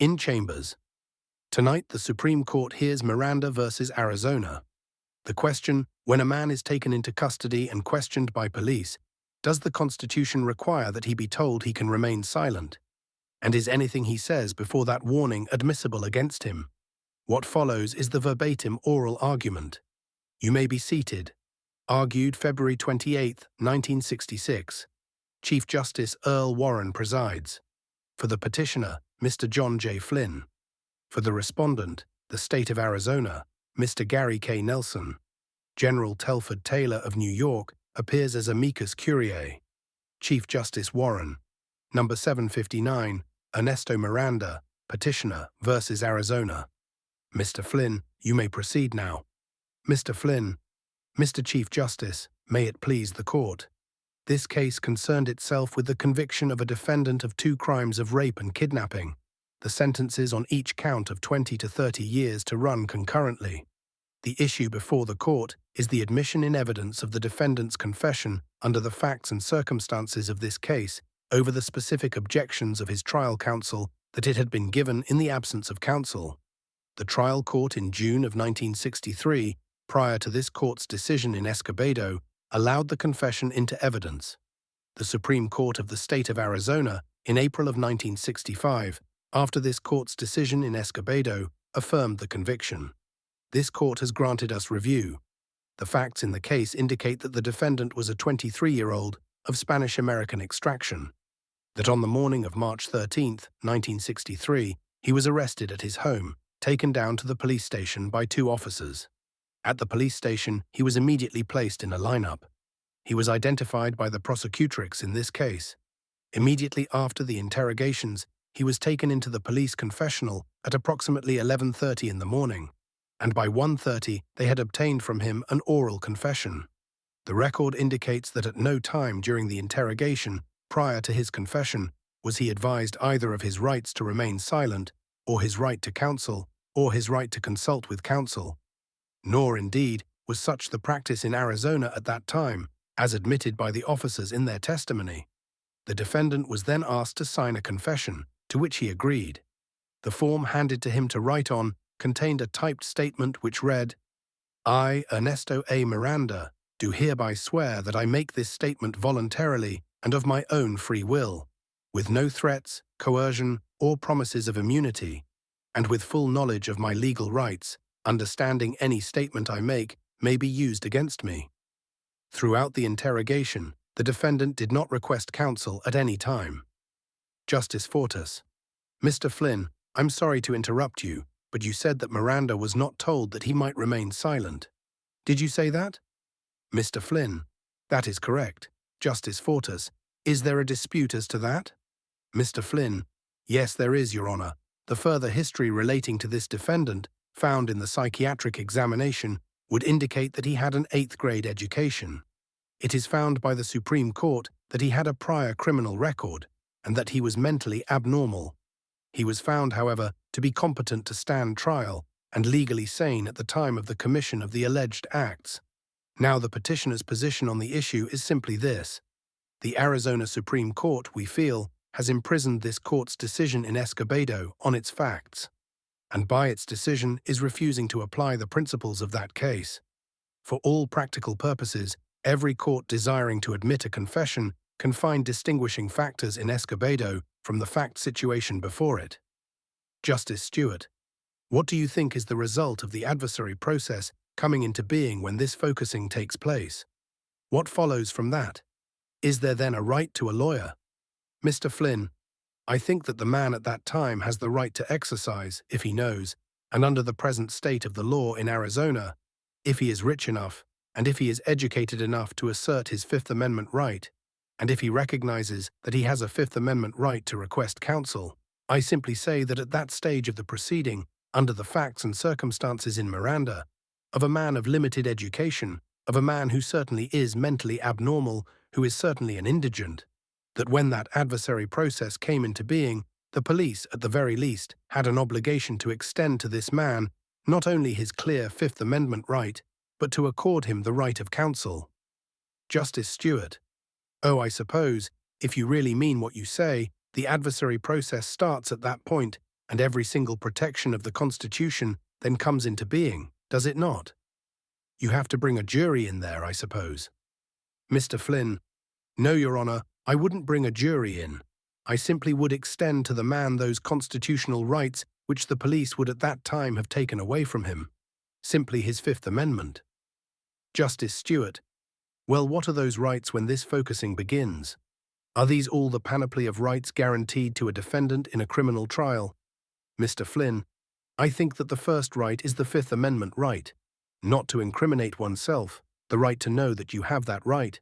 In chambers. Tonight, the Supreme Court hears Miranda versus Arizona. The question, when a man is taken into custody and questioned by police, does the Constitution require that he be told he can remain silent? And is anything he says before that warning admissible against him? What follows is the verbatim oral argument. You may be seated. Argued February 28, 1966. Chief Justice Earl Warren presides. For the petitioner, Mr. John J. Flynn. For the respondent, the State of Arizona, Mr. Gary K. Nelson. General Telford Taylor of New York appears as amicus curiae. Chief Justice Warren. Number 759, Ernesto Miranda, petitioner versus Arizona. Mr. Flynn, you may proceed now. Mr. Flynn. Mr. Chief Justice, may it please the court. This case concerned itself with the conviction of a defendant of 2 crimes of rape and kidnapping, the sentences on each count of 20 to 30 years to run concurrently. The issue before the court is the admission in evidence of the defendant's confession under the facts and circumstances of this case over the specific objections of his trial counsel that it had been given in the absence of counsel. The trial court in June of 1963, prior to this court's decision in Escobedo, allowed the confession into evidence. The Supreme Court of the State of Arizona, in April of 1965, after this court's decision in Escobedo, affirmed the conviction. This court has granted us review. The facts in the case indicate that the defendant was a 23-year-old of Spanish-American extraction, that on the morning of March 13, 1963, he was arrested at his home, taken down to the police station by 2 officers. At the police station, he was immediately placed in a lineup. He was identified by the prosecutrix in this case. Immediately after the interrogations, he was taken into the police confessional at approximately 11:30 in the morning, and by 1:30 they had obtained from him an oral confession. The record indicates that at no time during the interrogation, prior to his confession, was he advised either of his rights to remain silent, or his right to counsel, or his right to consult with counsel. Nor, indeed, was such the practice in Arizona at that time, as admitted by the officers in their testimony. The defendant was then asked to sign a confession, to which he agreed. The form handed to him to write on contained a typed statement which read, "I, Ernesto A. Miranda, do hereby swear that I make this statement voluntarily and of my own free will, with no threats, coercion, or promises of immunity, and with full knowledge of my legal rights, understanding any statement I make may be used against me." Throughout the interrogation, the defendant did not request counsel at any time. Justice Fortas. Mr. Flynn, I'm sorry to interrupt you, but you said that Miranda was not told that he might remain silent. Did you say that? Mr. Flynn. That is correct. Justice Fortas. Is there a dispute as to that? Mr. Flynn. Yes, there is, Your Honor. The further history relating to this defendant, found in the psychiatric examination, would indicate that he had an 8th-grade education. It is found by the Supreme Court that he had a prior criminal record, and that he was mentally abnormal. He was found, however, to be competent to stand trial and legally sane at the time of the commission of the alleged acts. Now the petitioner's position on the issue is simply this. The Arizona Supreme Court, we feel, has imprisoned this court's decision in Escobedo on its facts, and by its decision is refusing to apply the principles of that case. For all practical purposes, every court desiring to admit a confession can find distinguishing factors in Escobedo from the fact situation before it. Justice Stewart, what do you think is the result of the adversary process coming into being when this focusing takes place? What follows from that? Is there then a right to a lawyer? Mr. Flynn, I think that the man at that time has the right to exercise, if he knows, and under the present state of the law in Arizona, if he is rich enough, and if he is educated enough to assert his Fifth Amendment right, and if he recognizes that he has a Fifth Amendment right to request counsel, I simply say that at that stage of the proceeding, under the facts and circumstances in Miranda, of a man of limited education, of a man who certainly is mentally abnormal, who is certainly an indigent, that when that adversary process came into being, the police, at the very least, had an obligation to extend to this man not only his clear Fifth Amendment right, but to accord him the right of counsel. Justice Stewart. Oh, I suppose, if you really mean what you say, the adversary process starts at that point, And every single protection of the Constitution then comes into being, does it not? You have to bring a jury in there, I suppose. Mr. Flynn, no, Your Honor, I wouldn't bring a jury in. I simply would extend to the man those constitutional rights which the police would at that time have taken away from him. Simply his Fifth Amendment. Justice Stewart, well, what are those rights when this focusing begins? Are these all the panoply of rights guaranteed to a defendant in a criminal trial? Mr. Flynn, I think that the first right is the Fifth Amendment right, not to incriminate oneself, the right to know that you have that right,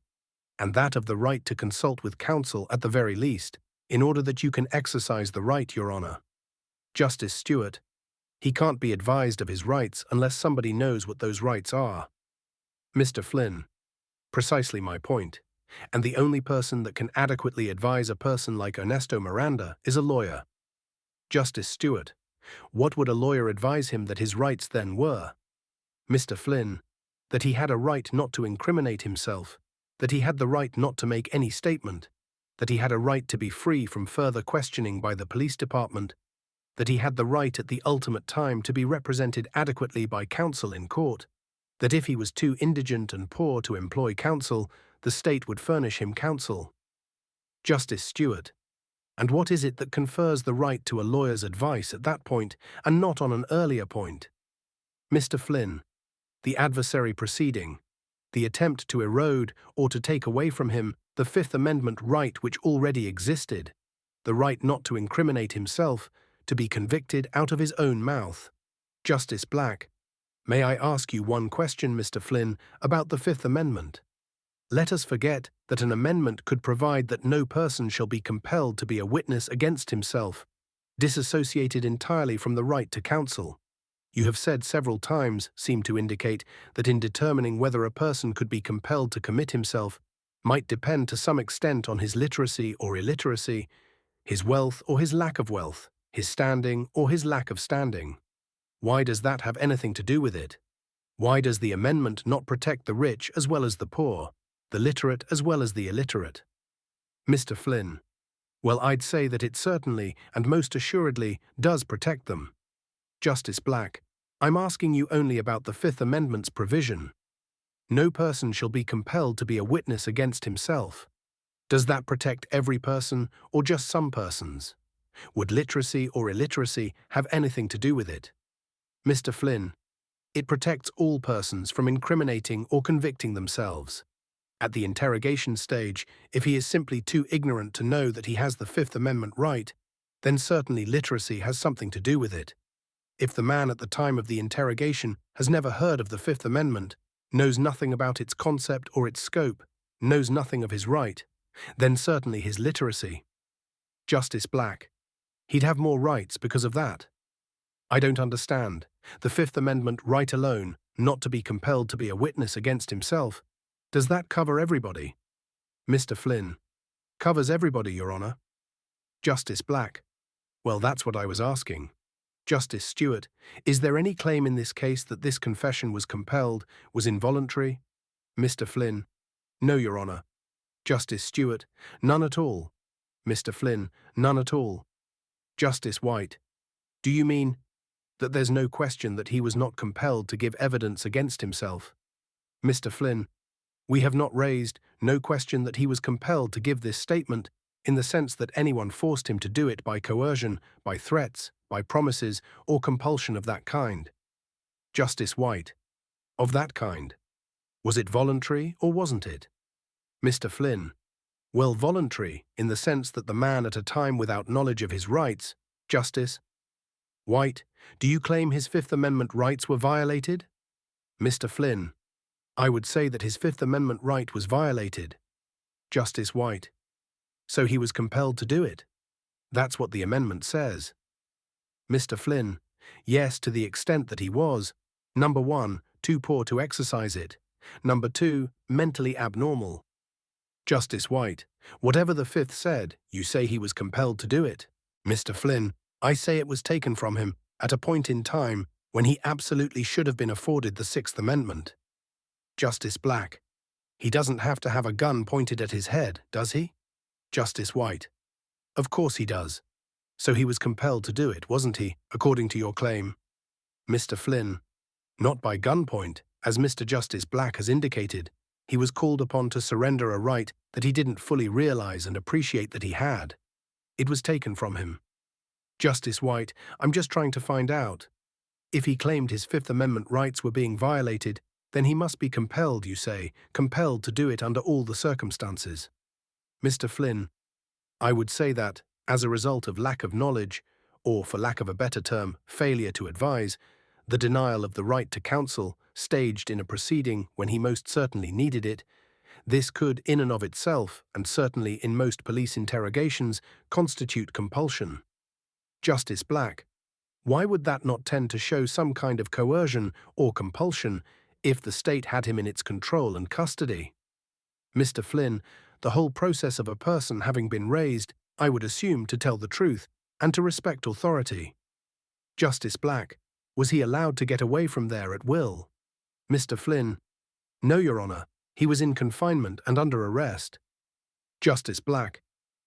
and that of the right to consult with counsel at the very least, in order that you can exercise the right, Your Honor. Justice Stewart, he can't be advised of his rights unless somebody knows what those rights are. Mr. Flynn, precisely my point, and the only person that can adequately advise a person like Ernesto Miranda is a lawyer. Justice Stewart, what would a lawyer advise him that his rights then were? Mr. Flynn, that he had a right not to incriminate himself, that he had the right not to make any statement, that he had a right to be free from further questioning by the police department, that he had the right at the ultimate time to be represented adequately by counsel in court, that if he was too indigent and poor to employ counsel, the state would furnish him counsel. Justice Stewart, and what is it that confers the right to a lawyer's advice at that point and not on an earlier point? Mr. Flynn, the adversary proceeding, the attempt to erode or to take away from him the Fifth Amendment right which already existed, the right not to incriminate himself, to be convicted out of his own mouth. Justice Black, may I ask you one question, Mr. Flynn, about the Fifth Amendment? Let us forget that an amendment could provide that no person shall be compelled to be a witness against himself, disassociated entirely from the right to counsel. You have said several times, seem to indicate, that in determining whether a person could be compelled to commit himself might depend to some extent on his literacy or illiteracy, his wealth or his lack of wealth, his standing or his lack of standing. Why does that have anything to do with it? Why does the amendment not protect the rich as well as the poor, the literate as well as the illiterate? Mr. Flynn, well, I'd say that it certainly and most assuredly does protect them. Justice Black, I'm asking you only about the Fifth Amendment's provision. No person shall be compelled to be a witness against himself. Does that protect every person or just some persons? Would literacy or illiteracy have anything to do with it? Mr. Flynn, it protects all persons from incriminating or convicting themselves. At the interrogation stage, if he is simply too ignorant to know that he has the Fifth Amendment right, then certainly literacy has something to do with it. If the man at the time of the interrogation has never heard of the Fifth Amendment, knows nothing about its concept or its scope, knows nothing of his right, then certainly his literacy. Justice Black, he'd have more rights because of that. I don't understand. The Fifth Amendment right alone, not to be compelled to be a witness against himself, does that cover everybody? Mr. Flynn, covers everybody, Your Honor. Justice Black, well, that's what I was asking. Justice Stewart, is there any claim in this case that this confession was compelled, was involuntary? Mr. Flynn, no, Your Honor. Justice Stewart, none at all. Mr. Flynn, none at all. Justice White, do you mean that there's no question that he was not compelled to give evidence against himself? Mr. Flynn, we have not raised no question that he was compelled to give this statement in the sense that anyone forced him to do it by coercion, by threats, by promises, or compulsion of that kind. Justice White, of that kind. Was it voluntary or wasn't it? Mr. Flynn, well, voluntary in the sense that the man at a time without knowledge of his rights. Justice White, do you claim his Fifth Amendment rights were violated? Mr. Flynn, I would say that his Fifth Amendment right was violated. Justice White, so he was compelled to do it. That's what the amendment says. Mr. Flynn, yes, to the extent that he was, number 1, too poor to exercise it, number 2, mentally abnormal. Justice White, whatever the Fifth said, you say he was compelled to do it. Mr. Flynn, I say it was taken from him at a point in time when he absolutely should have been afforded the Sixth Amendment. Justice Black, he doesn't have to have a gun pointed at his head, does he? Justice White, of course he does. So he was compelled to do it, wasn't he, according to your claim? Mr. Flynn. Not by gunpoint, as Mr. Justice Black has indicated. He was called upon to surrender a right that he didn't fully realize and appreciate that he had. It was taken from him. Justice White, I'm just trying to find out. If he claimed his Fifth Amendment rights were being violated, then he must be compelled, you say, compelled to do it under all the circumstances. Mr. Flynn, I would say that, as a result of lack of knowledge, or for lack of a better term, failure to advise, the denial of the right to counsel, staged in a proceeding when he most certainly needed it, this could, in and of itself, and certainly in most police interrogations, constitute compulsion. Justice Black, why would that not tend to show some kind of coercion or compulsion if the state had him in its control and custody? Mr. Flynn, the whole process of a person having been raised, I would assume, to tell the truth and to respect authority. Justice Black, was he allowed to get away from there at will? Mr. Flynn, no, Your Honor, he was in confinement and under arrest. Justice Black,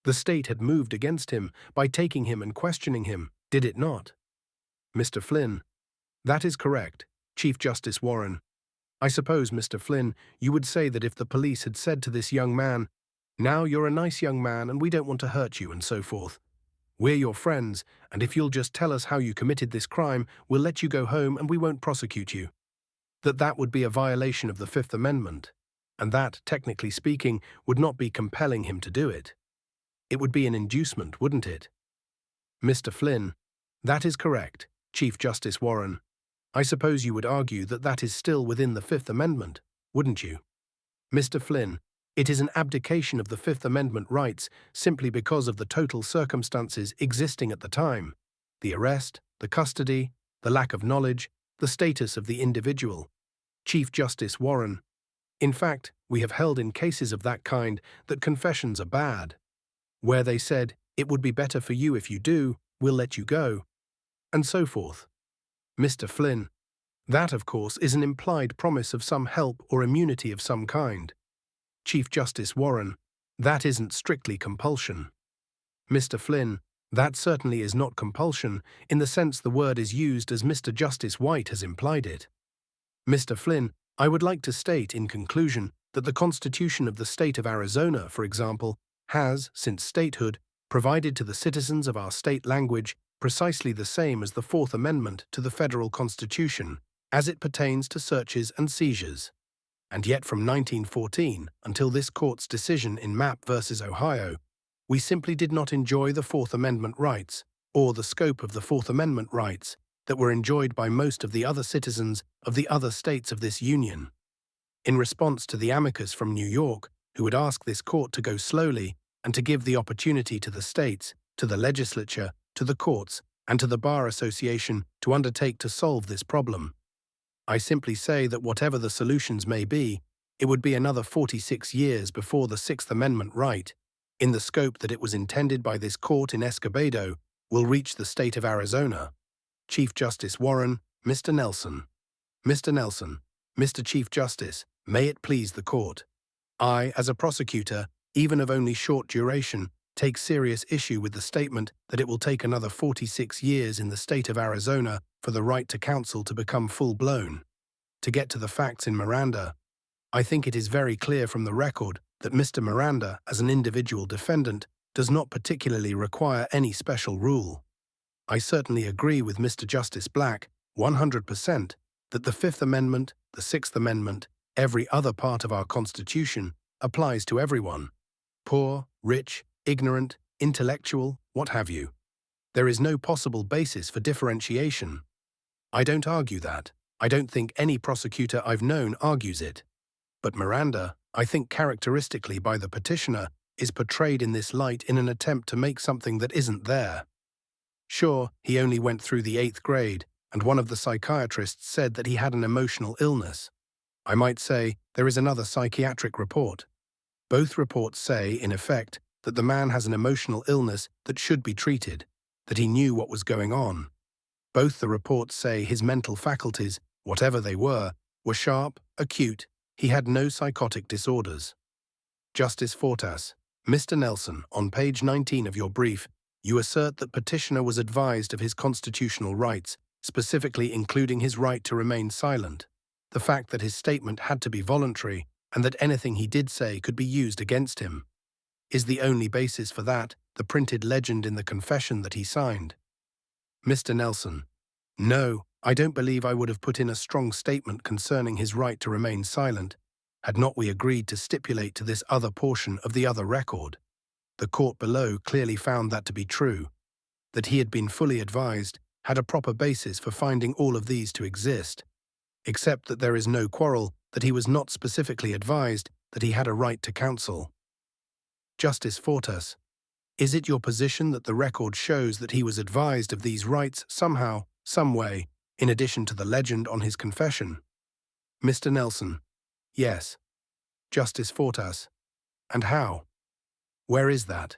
the state had moved against him by taking him and questioning him, did it not? Mr. Flynn, that is correct, Chief Justice Warren. I suppose, Mr. Flynn, you would say that if the police had said to this young man, "Now you're a nice young man and we don't want to hurt you," and so forth. "We're your friends, and if you'll just tell us how you committed this crime, we'll let you go home and we won't prosecute you," that would be a violation of the Fifth Amendment, and that, technically speaking, would not be compelling him to do it. It would be an inducement, wouldn't it? Mr. Flynn, that is correct, Chief Justice Warren. I suppose you would argue that that is still within the Fifth Amendment, wouldn't you? Mr. Flynn, it is an abdication of the Fifth Amendment rights simply because of the total circumstances existing at the time: the arrest, the custody, the lack of knowledge, the status of the individual. Chief Justice Warren, in fact, we have held in cases of that kind that confessions are bad, where they said, "It would be better for you if you do, we'll let you go," and so forth. Mr. Flynn, that, of course, is an implied promise of some help or immunity of some kind. Chief Justice Warren, that isn't strictly compulsion. Mr. Flynn, that certainly is not compulsion in the sense the word is used as Mr. Justice White has implied it. Mr. Flynn, I would like to state in conclusion that the Constitution of the state of Arizona, for example, has, since statehood, provided to the citizens of our state language precisely the same as the Fourth Amendment to the federal Constitution, as it pertains to searches and seizures. And yet from 1914 until this court's decision in Mapp v. Ohio, we simply did not enjoy the Fourth Amendment rights, or the scope of the Fourth Amendment rights, that were enjoyed by most of the other citizens of the other states of this Union. In response to the amicus from New York, who would ask this court to go slowly and to give the opportunity to the states, to the legislature, to the courts, and to the Bar Association to undertake to solve this problem, I simply say that whatever the solutions may be, it would be another 46 years before the Sixth Amendment right, in the scope that it was intended by this court in Escobedo, will reach the state of Arizona. Chief Justice Warren, Mr. Nelson. Mr. Nelson, Mr. Chief Justice, may it please the court. I, as a prosecutor, even of only short duration, take serious issue with the statement that it will take another 46 years in the state of Arizona for the right to counsel to become full-blown. To get to the facts in Miranda, I think it is very clear from the record that Mr. Miranda, as an individual defendant, does not particularly require any special rule. I certainly agree with Mr. Justice Black, 100%, that the Fifth Amendment, the Sixth Amendment, every other part of our Constitution, applies to everyone. Poor, rich, ignorant, intellectual, what have you. There is no possible basis for differentiation. I don't argue that. I don't think any prosecutor I've known argues it. But Miranda, I think characteristically by the petitioner, is portrayed in this light in an attempt to make something that isn't there. Sure, he only went through the 8th grade, and one of the psychiatrists said that he had an emotional illness. I might say there is another psychiatric report. Both reports say, in effect, that the man has an emotional illness that should be treated, that he knew what was going on. Both the reports say his mental faculties, whatever they were sharp, acute, he had no psychotic disorders. Justice Fortas, Mr. Nelson, on page 19 of your brief, You assert that petitioner was advised of his constitutional rights, specifically including his right to remain silent, the fact that his statement had to be voluntary, and that anything he did say could be used against him. Is the only basis for that the printed legend in the confession that he signed? Mr. Nelson: No, I don't believe I would have put in a strong statement concerning his right to remain silent, had not we agreed to stipulate to this other portion of the other record. The court below clearly found that to be true, that he had been fully advised, had a proper basis for finding all of these to exist, except that there is no quarrel that he was not specifically advised that he had a right to counsel. Justice Fortas: Is it your position that the record shows that he was advised of these rights somehow, some way, in addition to the legend on his confession? Mr. Nelson: Yes. Justice Fortas: And how? Where is that?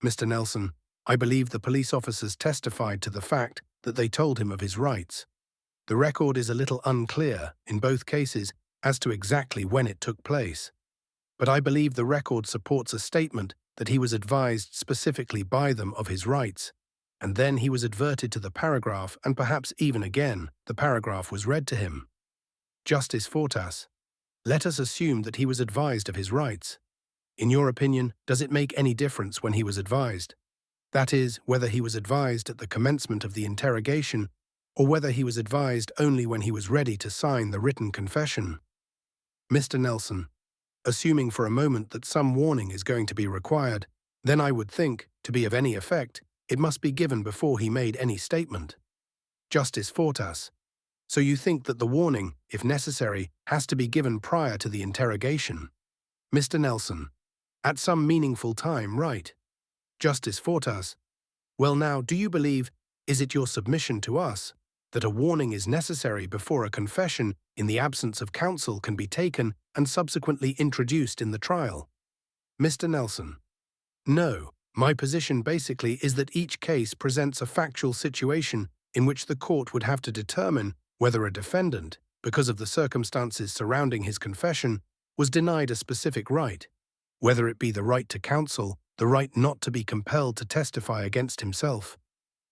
Mr. Nelson: I believe the police officers testified to the fact that they told him of his rights. The record is a little unclear, in both cases, as to exactly when it took place. But I believe the record supports a statement that he was advised specifically by them of his rights, and then he was adverted to the paragraph, and perhaps even again, the paragraph was read to him. Justice Fortas: Let us assume that he was advised of his rights. In your opinion, does it make any difference when he was advised? That is, whether he was advised at the commencement of the interrogation, or whether he was advised only when he was ready to sign the written confession. Mr. Nelson: Assuming for a moment that some warning is going to be required, then I would think, to be of any effect, it must be given before he made any statement. Justice Fortas: So you think that the warning, if necessary, has to be given prior to the interrogation? Mr. Nelson: At some meaningful time, right? Justice Fortas: Well now, do you believe, is it your submission to us, that a warning is necessary before a confession in the absence of counsel can be taken and subsequently introduced in the trial? Mr. Nelson: No, my position basically is that each case presents a factual situation in which the court would have to determine whether a defendant, because of the circumstances surrounding his confession, was denied a specific right, whether it be the right to counsel, the right not to be compelled to testify against himself.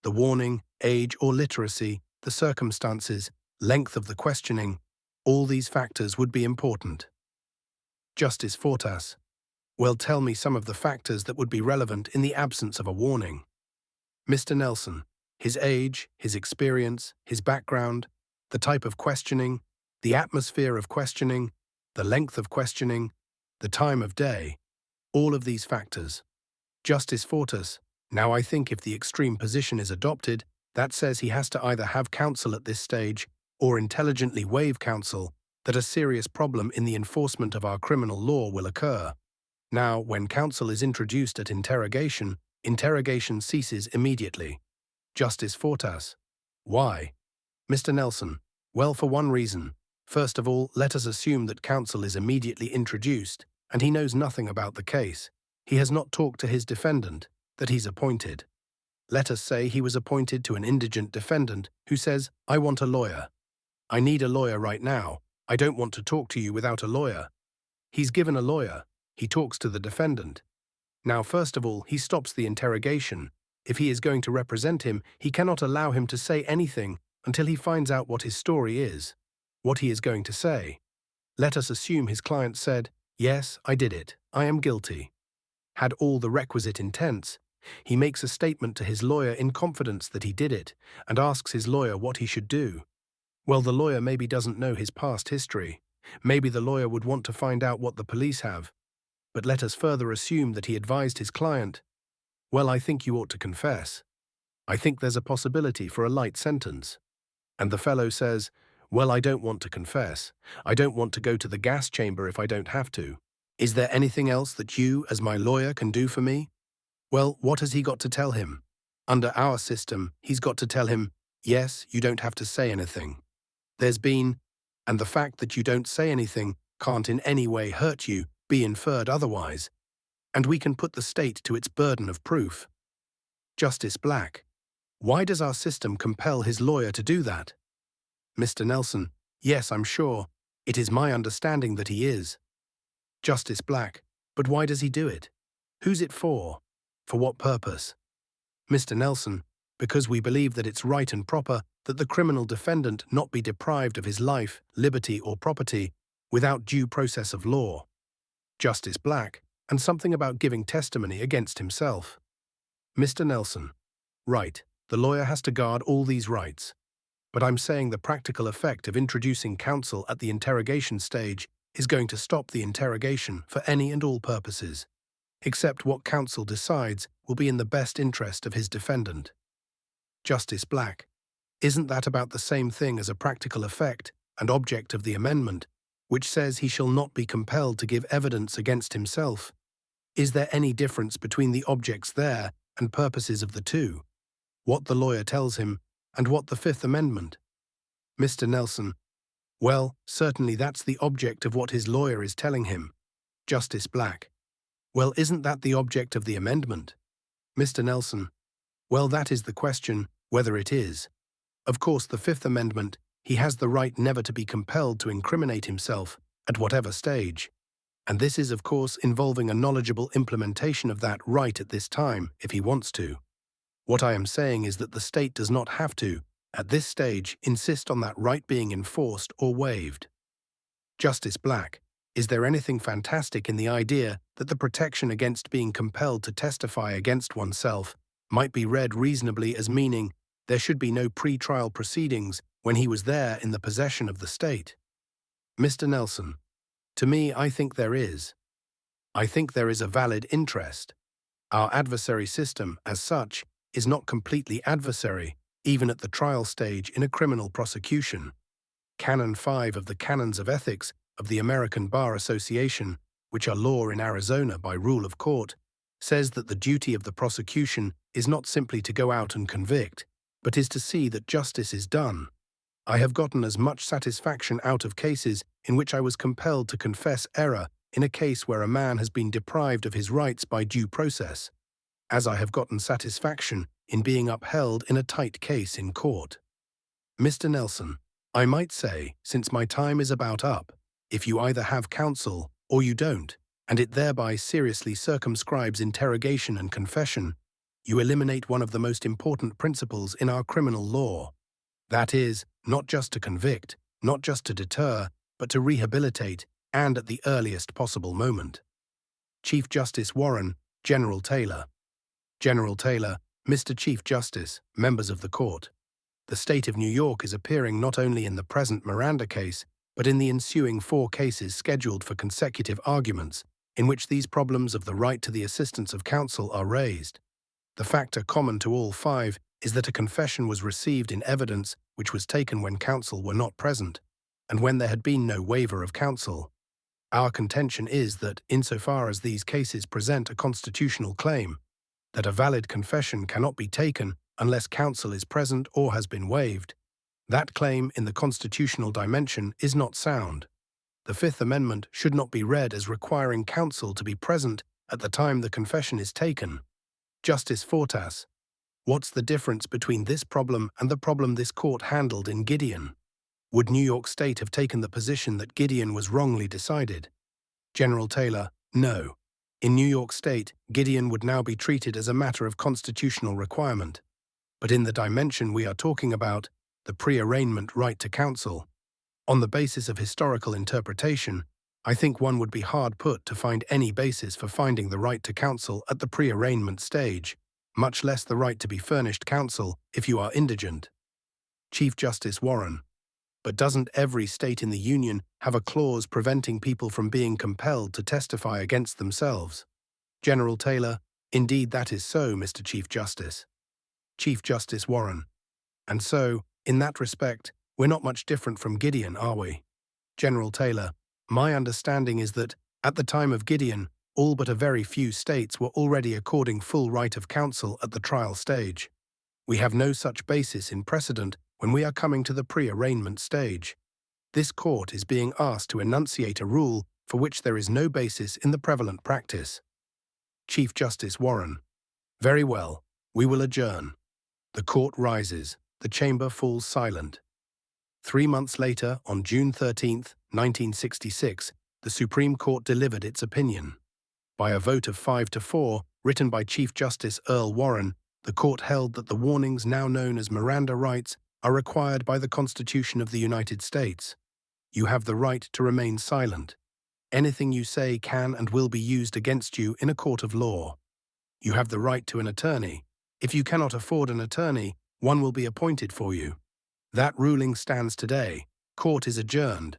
The warning, age or literacy, the circumstances, length of the questioning, all these factors would be important. Justice Fortas: Well, tell me some of the factors that would be relevant in the absence of a warning. Mr. Nelson: His age, his experience, his background, the type of questioning, the atmosphere of questioning, the length of questioning, the time of day, all of these factors. Justice Fortas: Now I think if the extreme position is adopted, that says he has to either have counsel at this stage or intelligently waive counsel, that a serious problem in the enforcement of our criminal law will occur. Now, when counsel is introduced at interrogation, interrogation ceases immediately. Justice Fortas: Why? Mr. Nelson: Well, for one reason. First of all, let us assume that counsel is immediately introduced, and he knows nothing about the case. He has not talked to his defendant, that he's appointed. Let us say he was appointed to an indigent defendant who says, I want a lawyer. I need a lawyer right now. I don't want to talk to you without a lawyer. He's given a lawyer. He talks to the defendant. Now, first of all, he stops the interrogation. If he is going to represent him, he cannot allow him to say anything until he finds out what his story is, what he is going to say. Let us assume his client said, Yes, I did it. I am guilty. Had all the requisite intents. He makes a statement to his lawyer in confidence that he did it, and asks his lawyer what he should do. Well, the lawyer maybe doesn't know his past history. Maybe the lawyer would want to find out what the police have. But let us further assume that he advised his client, Well, I think you ought to confess. I think there's a possibility for a light sentence. And the fellow says, Well, I don't want to confess. I don't want to go to the gas chamber if I don't have to. Is there anything else that you, as my lawyer, can do for me? Well, what has he got to tell him? Under our system, he's got to tell him, Yes, you don't have to say anything. And the fact that you don't say anything can't in any way hurt you, be inferred otherwise. And we can put the state to its burden of proof. Justice Black: Why does our system compel his lawyer to do that? Mr. Nelson: Yes, I'm sure. It is my understanding that he is. Justice Black: But why does he do it? Who's it for? For what purpose? Mr. Nelson, because we believe that it's right and proper that the criminal defendant not be deprived of his life, liberty, or property without due process of law. Justice Black, and something about giving testimony against himself. Mr. Nelson, right, the lawyer has to guard all these rights. But I'm saying the practical effect of introducing counsel at the interrogation stage is going to stop the interrogation for any and all purposes, except what counsel decides will be in the best interest of his defendant. Justice Black, isn't that about the same thing as a practical effect and object of the amendment, which says he shall not be compelled to give evidence against himself? Is there any difference between the objects there and purposes of the two? What the lawyer tells him and what the Fifth Amendment? Mr. Nelson, well, certainly that's the object of what his lawyer is telling him. Justice Black, well, isn't that the object of the amendment? Mr. Nelson, well, that is the question, whether it is. Of course, the Fifth Amendment, he has the right never to be compelled to incriminate himself at whatever stage. And this is, of course, involving a knowledgeable implementation of that right at this time, if he wants to. What I am saying is that the state does not have to, at this stage, insist on that right being enforced or waived. Justice Black, is there anything fantastic in the idea that the protection against being compelled to testify against oneself might be read reasonably as meaning there should be no pre-trial proceedings when he was there in the possession of the state? Mr. Nelson, to me, I think there is. I think there is a valid interest. Our adversary system, as such, is not completely adversary, even at the trial stage in a criminal prosecution. Canon 5 of the Canons of Ethics of the American Bar Association, which are law in Arizona by rule of court, says that the duty of the prosecution is not simply to go out and convict, but is to see that justice is done. I have gotten as much satisfaction out of cases in which I was compelled to confess error in a case where a man has been deprived of his rights by due process, as I have gotten satisfaction in being upheld in a tight case in court. Mr. Nelson, I might say, since my time is about up, if you either have counsel or you don't, and it thereby seriously circumscribes interrogation and confession, you eliminate one of the most important principles in our criminal law. That is, not just to convict, not just to deter, but to rehabilitate, and at the earliest possible moment. Chief Justice Warren, General Taylor. General Taylor, Mr. Chief Justice, members of the court. The state of New York is appearing not only in the present Miranda case, but in the ensuing 4 cases scheduled for consecutive arguments, in which these problems of the right to the assistance of counsel are raised. The factor common to all 5 is that a confession was received in evidence which was taken when counsel were not present, and when there had been no waiver of counsel. Our contention is that, insofar as these cases present a constitutional claim, that a valid confession cannot be taken unless counsel is present or has been waived. That claim in the constitutional dimension is not sound. The Fifth Amendment should not be read as requiring counsel to be present at the time the confession is taken. Justice Fortas, what's the difference between this problem and the problem this court handled in Gideon? Would New York State have taken the position that Gideon was wrongly decided? General Taylor, no. In New York State, Gideon would now be treated as a matter of constitutional requirement. But in the dimension we are talking about, the pre-arraignment right to counsel, on the basis of historical interpretation, I think one would be hard put to find any basis for finding the right to counsel at the pre-arraignment stage, much less the right to be furnished counsel if you are indigent. Chief Justice Warren, but doesn't every state in the Union have a clause preventing people from being compelled to testify against themselves? General Taylor, indeed that is so, Mr. Chief Justice. Chief Justice Warren, and so, in that respect, we're not much different from Gideon, are we? General Taylor, my understanding is that, at the time of Gideon, all but a very few states were already according full right of counsel at the trial stage. We have no such basis in precedent when we are coming to the pre-arraignment stage. This court is being asked to enunciate a rule for which there is no basis in the prevalent practice. Chief Justice Warren, very well, we will adjourn. The court rises, the chamber falls silent. 3 months later, on June 13, 1966, the Supreme Court delivered its opinion. By a vote of 5-4, written by Chief Justice Earl Warren, The court held that the warnings, now known as Miranda rights, are required by the Constitution of the United States. You have the right to remain silent. Anything you say can and will be used against you in a court of law. You have the right to an attorney. If you cannot afford an attorney, one will be appointed for you. That ruling stands today. Court is adjourned.